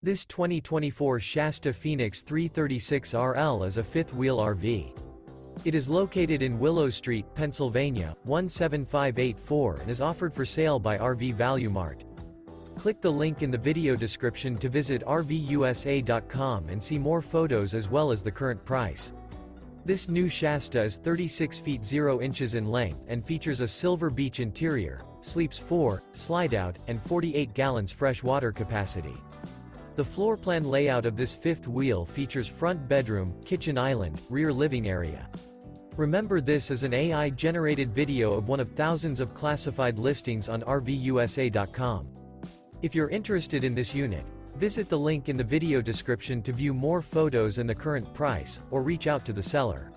This 2024 Shasta Phoenix 336RL is a fifth-wheel RV. It is located in Willow Street, Pennsylvania, 17584 and is offered for sale by RV Value Mart. Click the link in the video description to visit RVUSA.com and see more photos as well as the current price. This new Shasta is 36 feet 0 inches in length and features a silver beach interior, sleeps 4, slide-out, and 48 gallons fresh water capacity. The floor plan layout of this fifth wheel features front bedroom, kitchen island, rear living area. Remember, this is an AI-generated video of one of thousands of classified listings on RVUSA.com. If you're interested in this unit, visit the link in the video description to view more photos and the current price, or reach out to the seller.